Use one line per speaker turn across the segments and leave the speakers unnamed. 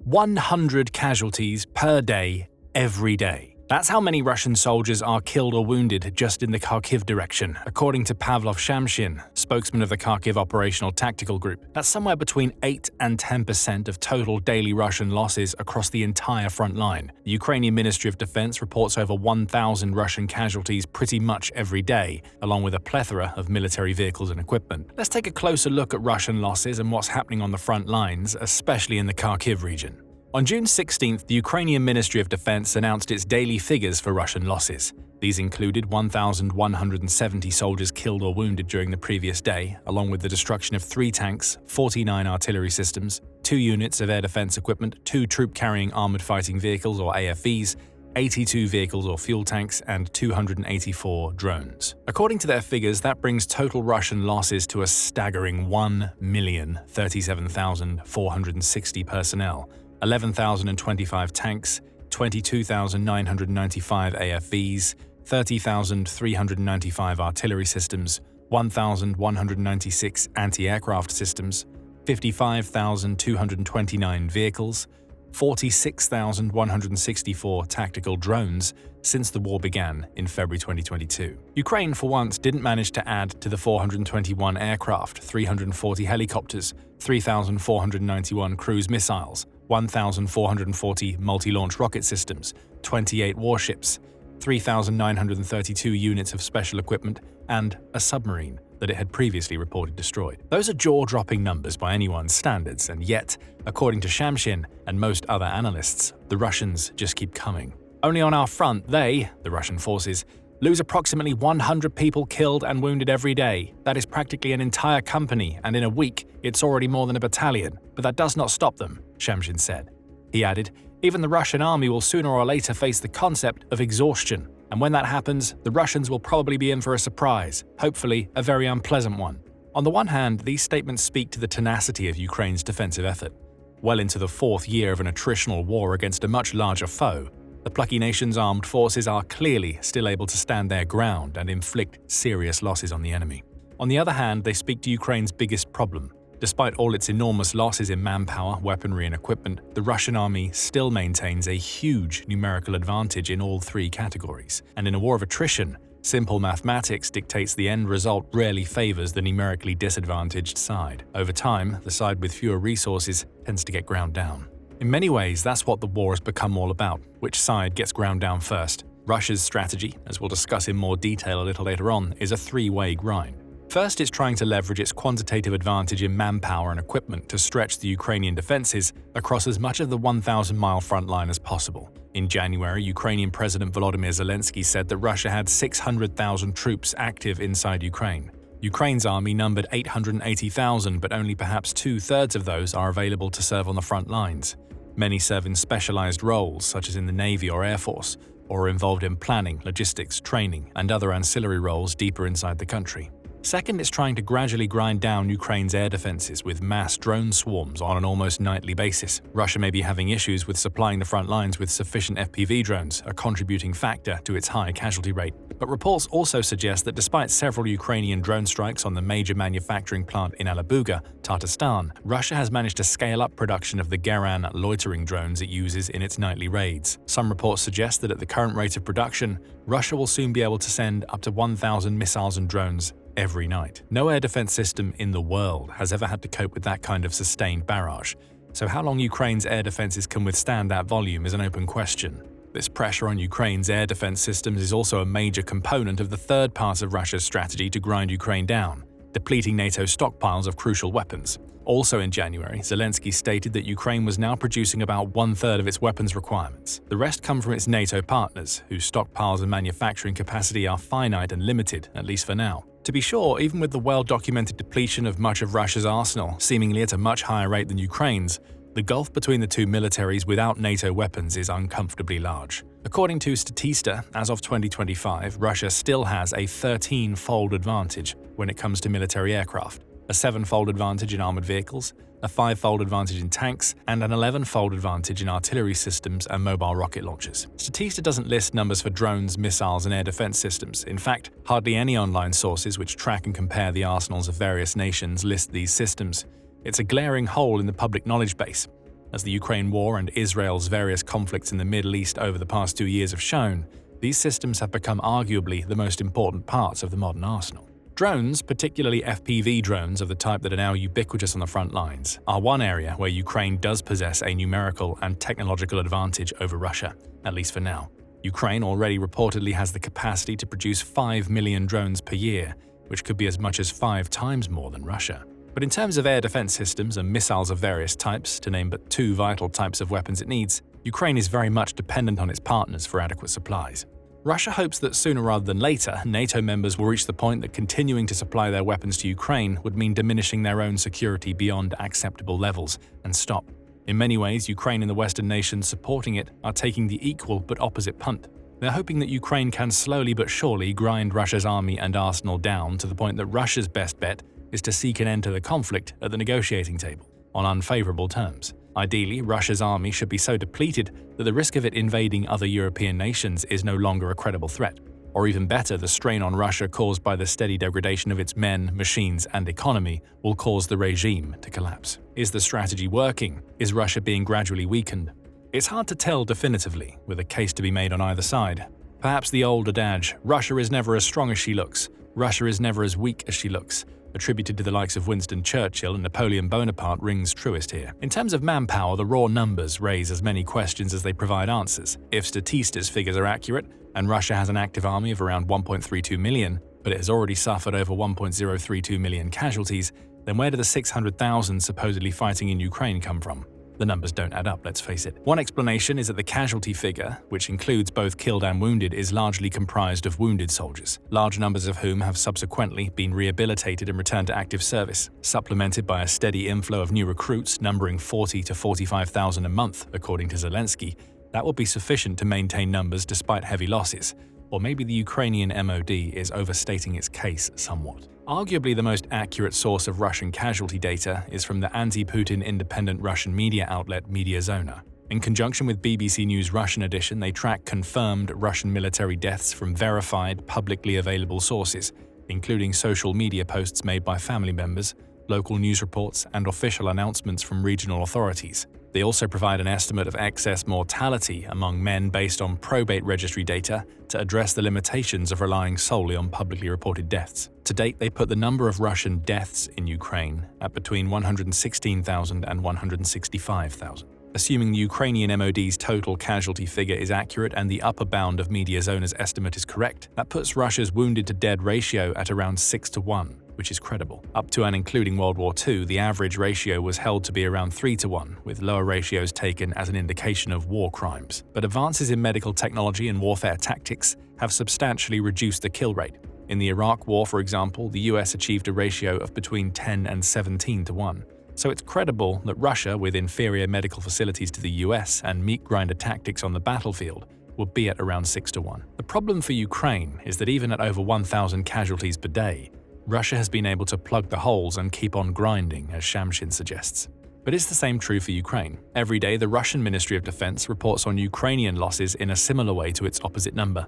100 casualties per day, every day. That's how many Russian soldiers are killed or wounded just in the Kharkiv direction, according to Pavlov Shamshin, spokesman of the Kharkiv Operational Tactical Group. That's somewhere between 8 and 10% of total daily Russian losses across the entire front line. The Ukrainian Ministry of Defense reports over 1,000 Russian casualties pretty much every day, along with a plethora of military vehicles and equipment. Let's take a closer look at Russian losses and what's happening on the front lines, especially in the Kharkiv region. On June 16th, the Ukrainian Ministry of Defense announced its daily figures for Russian losses. These included 1,170 soldiers killed or wounded during the previous day, along with the destruction of 3 tanks, 49 artillery systems, 2 units of air defense equipment, 2 troop-carrying armored fighting vehicles or AFVs, 82 vehicles or fuel tanks, and 284 drones. According to their figures, that brings total Russian losses to a staggering 1,037,460 personnel, 11,025 tanks, 22,995 AFVs, 30,395 artillery systems, 1,196 anti-aircraft systems, 55,229 vehicles, 46,164 tactical drones since the war began in February 2022. Ukraine, for once, didn't manage to add to the 421 aircraft, 340 helicopters, 3,491 cruise missiles, 1,440 multi-launch rocket systems, 28 warships, 3,932 units of special equipment, and a submarine that it had previously reported destroyed. Those are jaw-dropping numbers by anyone's standards, and yet, according to Shamshin and most other analysts, the Russians just keep coming. Only on our front, they, the Russian forces, lose approximately 100 people killed and wounded every day. That is practically an entire company, and in a week, it's already more than a battalion. But that does not stop them, Shamshin said. He added, even the Russian army will sooner or later face the concept of exhaustion. And when that happens, the Russians will probably be in for a surprise, hopefully a very unpleasant one. On the one hand, these statements speak to the tenacity of Ukraine's defensive effort. Well into the 4th year of an attritional war against a much larger foe, the plucky nation's armed forces are clearly still able to stand their ground and inflict serious losses on the enemy. On the other hand, they speak to Ukraine's biggest problem. Despite all its enormous losses in manpower, weaponry, and equipment, the Russian army still maintains a huge numerical advantage in all 3 categories. And in a war of attrition, simple mathematics dictates the end result rarely favors the numerically disadvantaged side. Over time, the side with fewer resources tends to get ground down. In many ways, that's what the war has become all about, which side gets ground down first. Russia's strategy, as we'll discuss in more detail a little later on, is a 3-way grind. First, it's trying to leverage its quantitative advantage in manpower and equipment to stretch the Ukrainian defenses across as much of the 1,000-mile front line as possible. In January, Ukrainian President Volodymyr Zelensky said that Russia had 600,000 troops active inside Ukraine. Ukraine's army numbered 880,000, but only perhaps 2/3 of those are available to serve on the front lines. Many serve in specialized roles, such as in the Navy or Air Force, or are involved in planning, logistics, training, and other ancillary roles deeper inside the country. Second, it's trying to gradually grind down Ukraine's air defenses with mass drone swarms on an almost nightly basis. Russia may be having issues with supplying the front lines with sufficient FPV drones, a contributing factor to its high casualty rate. But reports also suggest that despite several Ukrainian drone strikes on the major manufacturing plant in Alabuga, Tatarstan, Russia has managed to scale up production of the Geran loitering drones it uses in its nightly raids. Some reports suggest that at the current rate of production, Russia will soon be able to send up to 1,000 missiles and drones every night. No air defense system in the world has ever had to cope with that kind of sustained barrage. So how long Ukraine's air defenses can withstand that volume is an open question. This pressure on Ukraine's air defense systems is also a major component of the third part of Russia's strategy to grind Ukraine down, depleting NATO stockpiles of crucial weapons. Also in January, Zelensky stated that Ukraine was now producing about 1/3 of its weapons requirements. The rest come from its NATO partners, whose stockpiles and manufacturing capacity are finite and limited, at least for now. To be sure, even with the well-documented depletion of much of Russia's arsenal, seemingly at a much higher rate than Ukraine's, the gulf between the two militaries without NATO weapons is uncomfortably large. According to Statista, as of 2025, Russia still has a 13-fold advantage when it comes to military aircraft, a 7-fold advantage in armored vehicles, a 5-fold advantage in tanks, and an 11-fold advantage in artillery systems and mobile rocket launchers. Statista doesn't list numbers for drones, missiles, and air defense systems. In fact, hardly any online sources which track and compare the arsenals of various nations list these systems. It's a glaring hole in the public knowledge base. As the Ukraine war and Israel's various conflicts in the Middle East over the past 2 years have shown, these systems have become arguably the most important parts of the modern arsenal. Drones, particularly FPV drones of the type that are now ubiquitous on the front lines, are one area where Ukraine does possess a numerical and technological advantage over Russia, at least for now. Ukraine already reportedly has the capacity to produce 5 million drones per year, which could be as much as 5 times more than Russia. But in terms of air defense systems and missiles of various types, to name but 2 vital types of weapons it needs, Ukraine is very much dependent on its partners for adequate supplies. Russia hopes that sooner rather than later, NATO members will reach the point that continuing to supply their weapons to Ukraine would mean diminishing their own security beyond acceptable levels and stop. In many ways, Ukraine and the Western nations supporting it are taking the equal but opposite punt. They're hoping that Ukraine can slowly but surely grind Russia's army and arsenal down to the point that Russia's best bet is to seek an end to the conflict at the negotiating table, on unfavorable terms. Ideally, Russia's army should be so depleted that the risk of it invading other European nations is no longer a credible threat. Or even better, the strain on Russia caused by the steady degradation of its men, machines, and economy will cause the regime to collapse. Is the strategy working? Is Russia being gradually weakened? It's hard to tell definitively, with a case to be made on either side. Perhaps the old adage, Russia is never as strong as she looks, Russia is never as weak as she looks, attributed to the likes of Winston Churchill and Napoleon Bonaparte, rings truest here. In terms of manpower, the raw numbers raise as many questions as they provide answers. If Statista's figures are accurate, and Russia has an active army of around 1.32 million, but it has already suffered over 1.032 million casualties, then where do the 600,000 supposedly fighting in Ukraine come from? The numbers don't add up, let's face it. One explanation is that the casualty figure, which includes both killed and wounded, is largely comprised of wounded soldiers, large numbers of whom have subsequently been rehabilitated and returned to active service, supplemented by a steady inflow of new recruits numbering 40 to 45,000 a month, according to Zelensky. That will be sufficient to maintain numbers despite heavy losses. Or maybe the Ukrainian MOD is overstating its case somewhat. Arguably the most accurate source of Russian casualty data is from the anti-Putin independent Russian media outlet Mediazona. In conjunction with BBC News Russian edition, they track confirmed Russian military deaths from verified, publicly available sources, including social media posts made by family members, local news reports, and official announcements from regional authorities. They also provide an estimate of excess mortality among men based on probate registry data to address the limitations of relying solely on publicly reported deaths. To date, they put the number of Russian deaths in Ukraine at between 116,000 and 165,000. Assuming the Ukrainian MOD's total casualty figure is accurate and the upper bound of Mediazona's estimate is correct, that puts Russia's wounded-to-dead ratio at around 6 to 1, which is credible. Up to and including World War II, the average ratio was held to be around 3 to 1, with lower ratios taken as an indication of war crimes. But advances in medical technology and warfare tactics have substantially reduced the kill rate. In the Iraq War, for example, the US achieved a ratio of between 10 and 17 to 1. So it's credible that Russia, with inferior medical facilities to the US and meat grinder tactics on the battlefield, would be at around 6 to 1. The problem for Ukraine is that even at over 1,000 casualties per day, Russia has been able to plug the holes and keep on grinding, as Shamshin suggests. But is the same true for Ukraine? Every day, the Russian Ministry of Defense reports on Ukrainian losses in a similar way to its opposite number.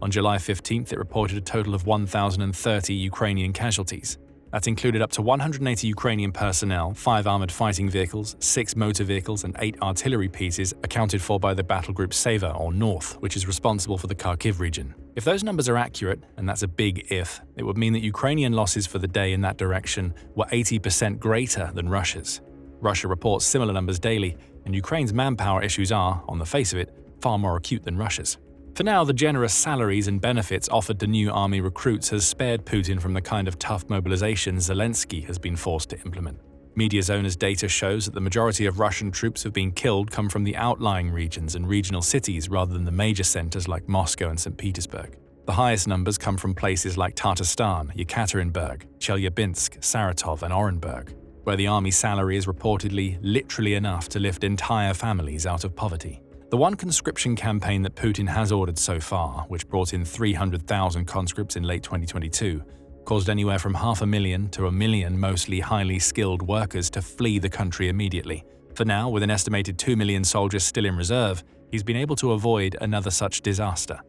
On July 15th, it reported a total of 1,030 Ukrainian casualties. That included up to 180 Ukrainian personnel, 5 armored fighting vehicles, 6 motor vehicles, and 8 artillery pieces accounted for by the battle group Seva, or North, which is responsible for the Kharkiv region. If those numbers are accurate, and that's a big if, it would mean that Ukrainian losses for the day in that direction were 80% greater than Russia's. Russia reports similar numbers daily, and Ukraine's manpower issues are, on the face of it, far more acute than Russia's. For now, the generous salaries and benefits offered to new army recruits has spared Putin from the kind of tough mobilization Zelensky has been forced to implement. Mediazona's data shows that the majority of Russian troops who have been killed come from the outlying regions and regional cities rather than the major centers like Moscow and St. Petersburg. The highest numbers come from places like Tatarstan, Yekaterinburg, Chelyabinsk, Saratov, and Orenburg, where the army salary is reportedly literally enough to lift entire families out of poverty. The one conscription campaign that Putin has ordered so far, which brought in 300,000 conscripts in late 2022, caused anywhere from 500,000 to 1 million mostly highly skilled workers to flee the country immediately. For now, with an estimated 2 million soldiers still in reserve, he's been able to avoid another such disaster.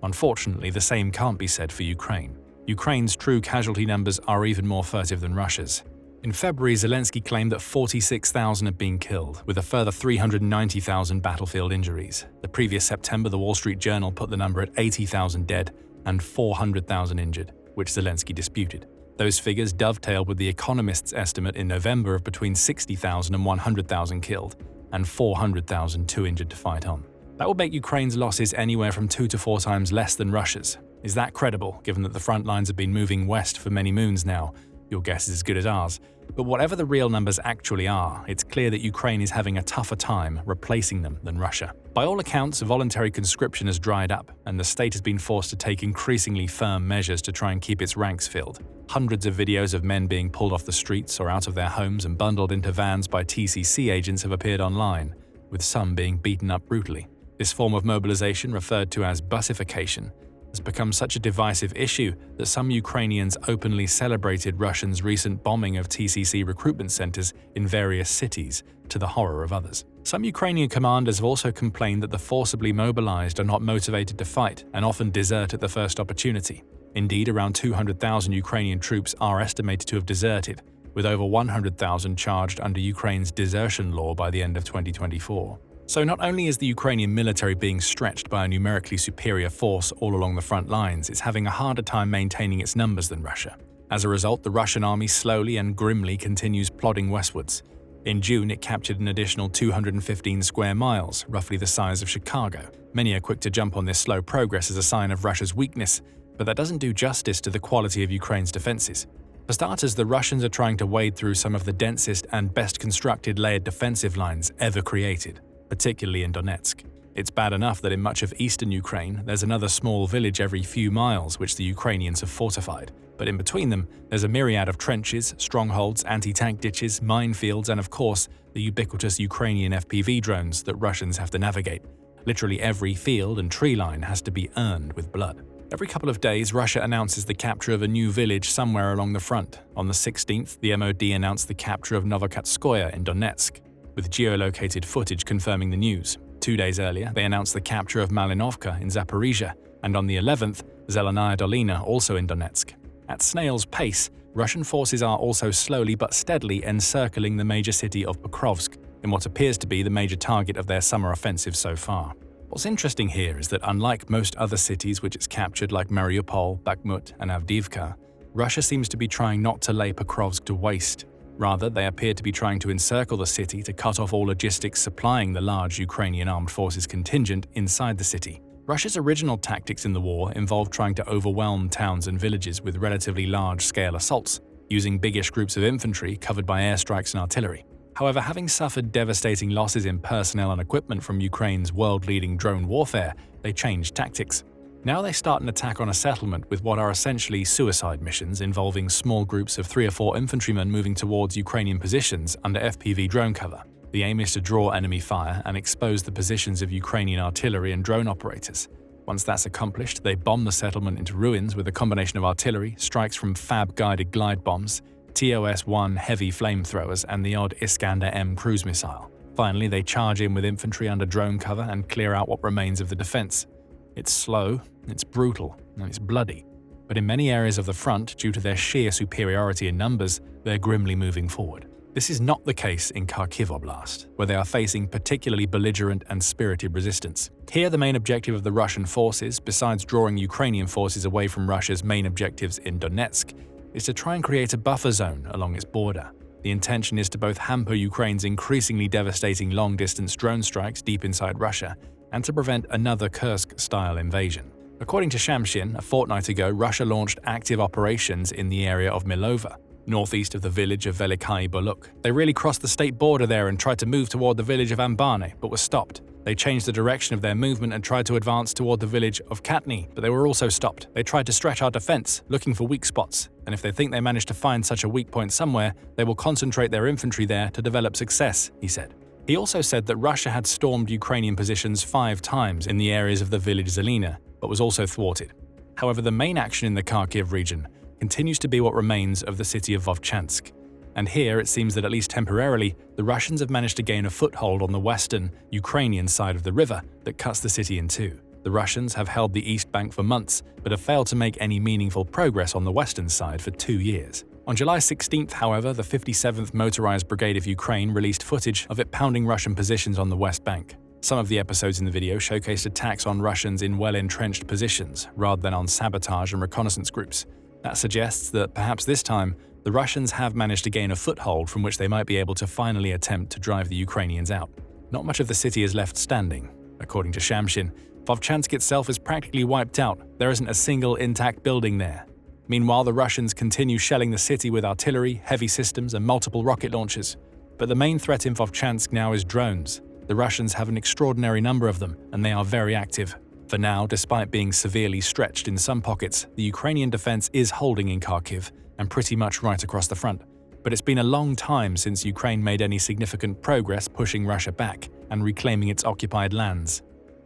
Unfortunately, the same can't be said for Ukraine. Ukraine's true casualty numbers are even more furtive than Russia's. In February, Zelensky claimed that 46,000 had been killed, with a further 390,000 battlefield injuries. The previous September, the Wall Street Journal put the number at 80,000 dead and 400,000 injured, which Zelensky disputed. Those figures dovetailed with The Economist's estimate in November of between 60,000 and 100,000 killed, and 400,000 too injured to fight on. That would make Ukraine's losses anywhere from 2 to 4 times less than Russia's. Is that credible, given that the front lines have been moving west for many moons now? Your guess is as good as ours. But whatever the real numbers actually are, it's clear that Ukraine is having a tougher time replacing them than Russia. By all accounts, voluntary conscription has dried up, and the state has been forced to take increasingly firm measures to try and keep its ranks filled. Hundreds of videos of men being pulled off the streets or out of their homes and bundled into vans by TCC agents have appeared online, with some being beaten up brutally. This form of mobilization, referred to as bussification, has become such a divisive issue that some Ukrainians openly celebrated Russians' recent bombing of TCC recruitment centers in various cities, to the horror of others. Some Ukrainian commanders have also complained that the forcibly mobilized are not motivated to fight and often desert at the first opportunity. Indeed, around 200,000 Ukrainian troops are estimated to have deserted, with over 100,000 charged under Ukraine's desertion law by the end of 2024. So not only is the Ukrainian military being stretched by a numerically superior force all along the front lines, it's having a harder time maintaining its numbers than Russia. As a result, the Russian army slowly and grimly continues plodding westwards. In June, it captured an additional 215 square miles, roughly the size of Chicago. Many are quick to jump on this slow progress as a sign of Russia's weakness, but that doesn't do justice to the quality of Ukraine's defenses. For starters, the Russians are trying to wade through some of the densest and best constructed layered defensive lines ever created, particularly in Donetsk. It's bad enough that in much of eastern Ukraine, there's another small village every few miles which the Ukrainians have fortified. But in between them, there's a myriad of trenches, strongholds, anti-tank ditches, minefields, and of course, the ubiquitous Ukrainian FPV drones that Russians have to navigate. Literally every field and tree line has to be earned with blood. Every couple of days, Russia announces the capture of a new village somewhere along the front. On the 16th, the MOD announced the capture of Novokatskoye in Donetsk, with geolocated footage confirming the news. 2 days earlier, they announced the capture of Malinovka in Zaporizhia, and on the 11th, Zelenaya Dolina, also in Donetsk. At snail's pace, Russian forces are also slowly but steadily encircling the major city of Pokrovsk, in what appears to be the major target of their summer offensive so far. What's interesting here is that unlike most other cities which it's captured like Mariupol, Bakhmut, and Avdiivka, Russia seems to be trying not to lay Pokrovsk to waste. Rather, they appear to be trying to encircle the city to cut off all logistics supplying the large Ukrainian armed forces contingent inside the city. Russia's original tactics in the war involved trying to overwhelm towns and villages with relatively large-scale assaults, using biggish groups of infantry covered by airstrikes and artillery. However, having suffered devastating losses in personnel and equipment from Ukraine's world-leading drone warfare, they changed tactics. Now they start an attack on a settlement with what are essentially suicide missions involving small groups of 3 or 4 infantrymen moving towards Ukrainian positions under FPV drone cover. The aim is to draw enemy fire and expose the positions of Ukrainian artillery and drone operators. Once that's accomplished, they bomb the settlement into ruins with a combination of artillery, strikes from FAB-guided glide bombs, TOS-1 heavy flamethrowers, and the odd Iskander-M cruise missile. Finally, they charge in with infantry under drone cover and clear out what remains of the defense. It's slow, it's brutal, and it's bloody. But in many areas of the front, due to their sheer superiority in numbers, they're grimly moving forward. This is not the case in Kharkiv Oblast, where they are facing particularly belligerent and spirited resistance. Here, the main objective of the Russian forces, besides drawing Ukrainian forces away from Russia's main objectives in Donetsk, is to try and create a buffer zone along its border. The intention is to both hamper Ukraine's increasingly devastating long-distance drone strikes deep inside Russia, and to prevent another Kursk-style invasion. According to Shamshin, a fortnight ago, Russia launched active operations in the area of Milova, northeast of the village of Velikai Boluk. They really crossed the state border there and tried to move toward the village of Ambane, but were stopped. They changed the direction of their movement and tried to advance toward the village of Katni, but they were also stopped. They tried to stretch our defense, looking for weak spots, and if they think they manage to find such a weak point somewhere, they will concentrate their infantry there to develop success, he said. He also said that Russia had stormed Ukrainian positions 5 times in the areas of the village Zelina, but was also thwarted. However, the main action in the Kharkiv region continues to be what remains of the city of Vovchansk. And here it seems that at least temporarily, the Russians have managed to gain a foothold on the western, Ukrainian side of the river that cuts the city in two. The Russians have held the east bank for months, but have failed to make any meaningful progress on the western side for 2 years. On July 16th, however, the 57th Motorized Brigade of Ukraine released footage of it pounding Russian positions on the West Bank. Some of the episodes in the video showcased attacks on Russians in well-entrenched positions, rather than on sabotage and reconnaissance groups. That suggests that perhaps this time, the Russians have managed to gain a foothold from which they might be able to finally attempt to drive the Ukrainians out. Not much of the city is left standing. According to Shamshin, Vovchansk itself is practically wiped out. There isn't a single intact building there. Meanwhile, the Russians continue shelling the city with artillery, heavy systems, and multiple rocket launchers. But the main threat in Vovchansk now is drones. The Russians have an extraordinary number of them, and they are very active. For now, despite being severely stretched in some pockets, the Ukrainian defense is holding in Kharkiv and pretty much right across the front. But it's been a long time since Ukraine made any significant progress pushing Russia back and reclaiming its occupied lands.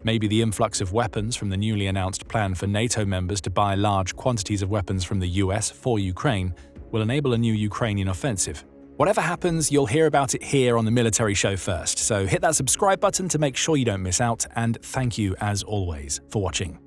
Maybe the influx of weapons from the newly announced plan for NATO members to buy large quantities of weapons from the US for Ukraine will enable a new Ukrainian offensive. Whatever happens, you'll hear about it here on the Military Show first, so hit that subscribe button to make sure you don't miss out, and thank you, as always, for watching.